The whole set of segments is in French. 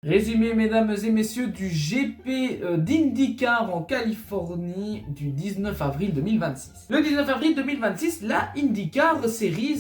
Résumé, mesdames et messieurs, du GP d'IndyCar en Californie du 19 avril 2026. Le 19 avril 2026, la IndyCar Series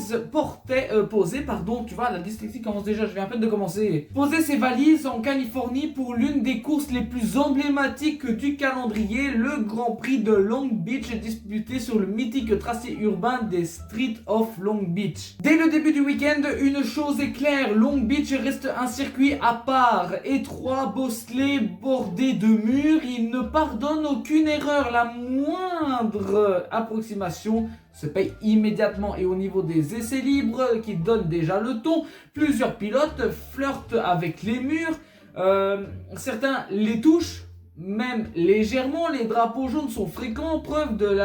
posait, tu vois, la dyslexie commence déjà, je viens à peine de commencer, posait ses valises en Californie pour l'une des courses les plus emblématiques du calendrier, le Grand Prix de Long Beach disputé sur le mythique tracé urbain des Streets of Long Beach. Dès le début du week-end, une chose est claire, Long Beach reste un circuit à part. Étroit, bosselé, bordé de murs, il ne pardonne aucune erreur. La moindre approximation se paye immédiatement. Et au niveau des essais libres, qui donnent déjà le ton, plusieurs pilotes flirtent avec les murs. Certains les touchent, même légèrement. Les drapeaux jaunes sont fréquents, preuve de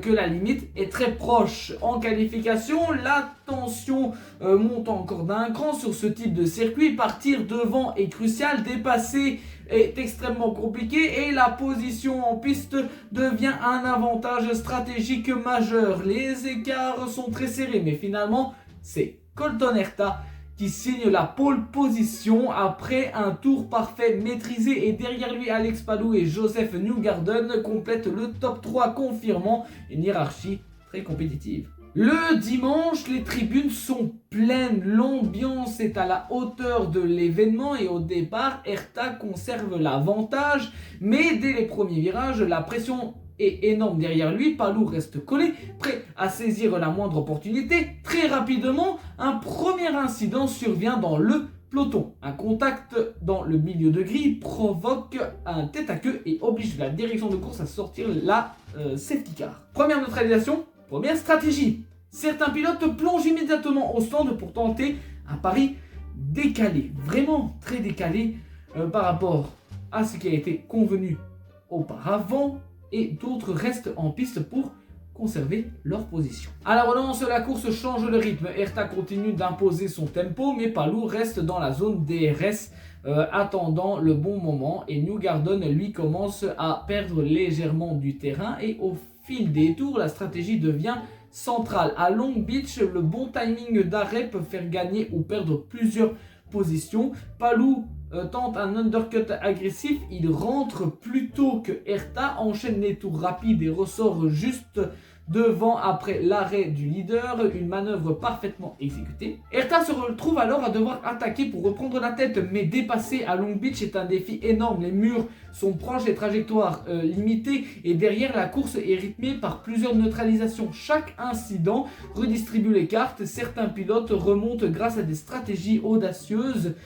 que la limite est très proche. En qualification, la tension monte encore d'un cran sur ce type de circuit. Partir devant est crucial, dépasser est extrêmement compliqué et la position en piste devient un avantage stratégique majeur. Les écarts sont très serrés, mais finalement, c'est Colton Herta qui signe la pole position après un tour parfait maîtrisé, et derrière lui Alex Palou et Joseph Newgarden complètent le top 3, confirmant une hiérarchie très compétitive. Le dimanche, les tribunes sont pleines, l'ambiance est à la hauteur de l'événement et au départ, Herta conserve l'avantage, mais dès les premiers virages, la pression est énorme derrière lui. Palou reste collé, prêt à saisir la moindre opportunité. Très rapidement, un premier incident survient dans le peloton. Un contact dans le milieu de grille provoque un tête à queue et oblige la direction de course à sortir la safety car. Première neutralisation, première stratégie. Certains pilotes plongent immédiatement au stand pour tenter un pari décalé, vraiment très décalé par rapport à ce qui a été convenu auparavant, et d'autres restent en piste pour conserver leur position. À la relance, la course change le rythme. Herta continue d'imposer son tempo, mais Palou reste dans la zone DRS attendant le bon moment, et Newgarden lui commence à perdre légèrement du terrain, et au fil des tours, la stratégie devient centrale. À Long Beach, le bon timing d'arrêt peut faire gagner ou perdre plusieurs positions. Palou tente un undercut agressif, il rentre plus tôt que Herta, enchaîne les tours rapides et ressort juste devant après l'arrêt du leader, une manœuvre parfaitement exécutée. Herta se retrouve alors à devoir attaquer pour reprendre la tête, mais dépasser à Long Beach est un défi énorme. Les murs sont proches, les trajectoires limitées, et derrière, la course est rythmée par plusieurs neutralisations. Chaque incident redistribue les cartes. Certains pilotes remontent grâce à des stratégies audacieuses,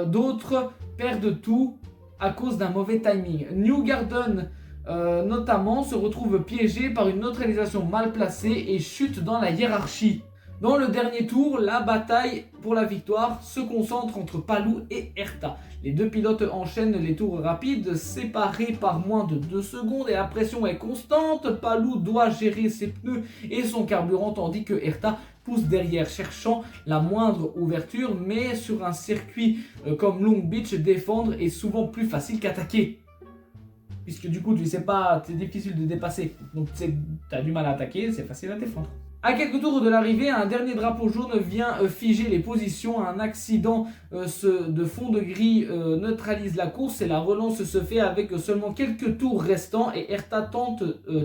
d'autres perdent tout à cause d'un mauvais timing. Newgarden notamment se retrouve piégé par une neutralisation mal placée et chute dans la hiérarchie. Dans le dernier tour, la bataille pour la victoire se concentre entre Palou et Herta. Les deux pilotes enchaînent les tours rapides, séparés par moins de 2 secondes, et la pression est constante. Palou doit gérer ses pneus et son carburant, tandis que Herta pousse derrière, cherchant la moindre ouverture, mais sur un circuit comme Long Beach, défendre est souvent plus facile qu'attaquer. Puisque du coup, tu sais pas, c'est difficile de dépasser. Donc tu as du mal à attaquer, c'est facile à défendre. À quelques tours de l'arrivée, un dernier drapeau jaune vient figer les positions. Un accident de fond de grille neutralise la course et la relance se fait avec seulement quelques tours restants. Et Herta tente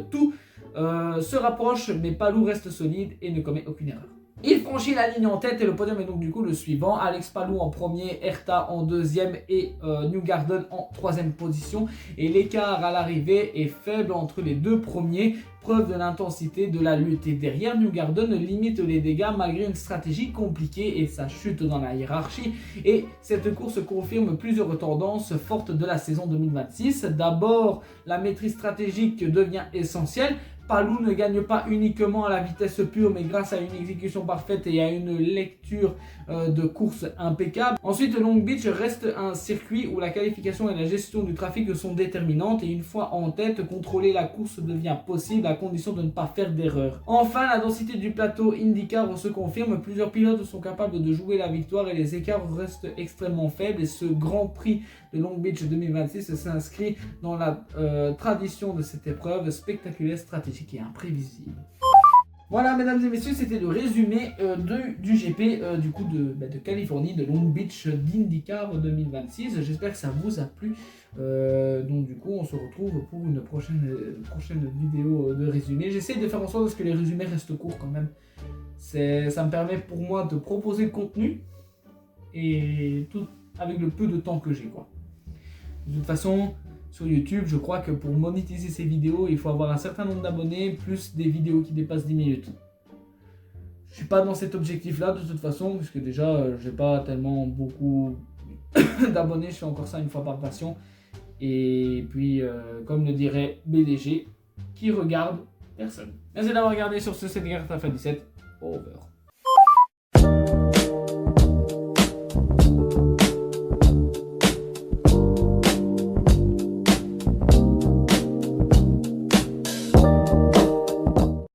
tout, se rapproche, mais Palou reste solide et ne commet aucune erreur. Il franchit la ligne en tête et le podium est donc du coup le suivant. Alex Palou en premier, Herta en deuxième et Newgarden en troisième position. Et l'écart à l'arrivée est faible entre les deux premiers, preuve de l'intensité de la lutte. Et derrière, Newgarden limite les dégâts malgré une stratégie compliquée et sa chute dans la hiérarchie. Et cette course confirme plusieurs tendances fortes de la saison 2026. D'abord, la maîtrise stratégique devient essentielle. Palou ne gagne pas uniquement à la vitesse pure, mais grâce à une exécution parfaite et à une lecture de course impeccable. Ensuite, Long Beach reste un circuit où la qualification et la gestion du trafic sont déterminantes, et une fois en tête, contrôler la course devient possible à condition de ne pas faire d'erreur. Enfin, la densité du plateau IndyCar se confirme, plusieurs pilotes sont capables de jouer la victoire et les écarts restent extrêmement faibles, et ce Grand Prix de Long Beach 2026 s'inscrit dans la tradition de cette épreuve spectaculaire, stratégique et imprévisible. Voilà, mesdames et messieurs, c'était le résumé du GP du coup de Californie, de Long Beach d'IndyCar 2026. J'espère que ça vous a plu. Donc du coup, on se retrouve pour une prochaine vidéo de résumé. J'essaie de faire en sorte que les résumés restent courts quand même. Ça me permet pour moi de proposer le contenu et tout avec le peu de temps que j'ai, quoi. De toute façon, sur YouTube, je crois que pour monétiser ces vidéos, il faut avoir un certain nombre d'abonnés, plus des vidéos qui dépassent 10 minutes. Je suis pas dans cet objectif-là de toute façon, puisque déjà, j'ai pas tellement beaucoup d'abonnés, je fais encore ça une fois par passion. Et puis, comme le dirait BDG, qui regarde personne. Merci d'avoir regardé sur ce 7 17 over.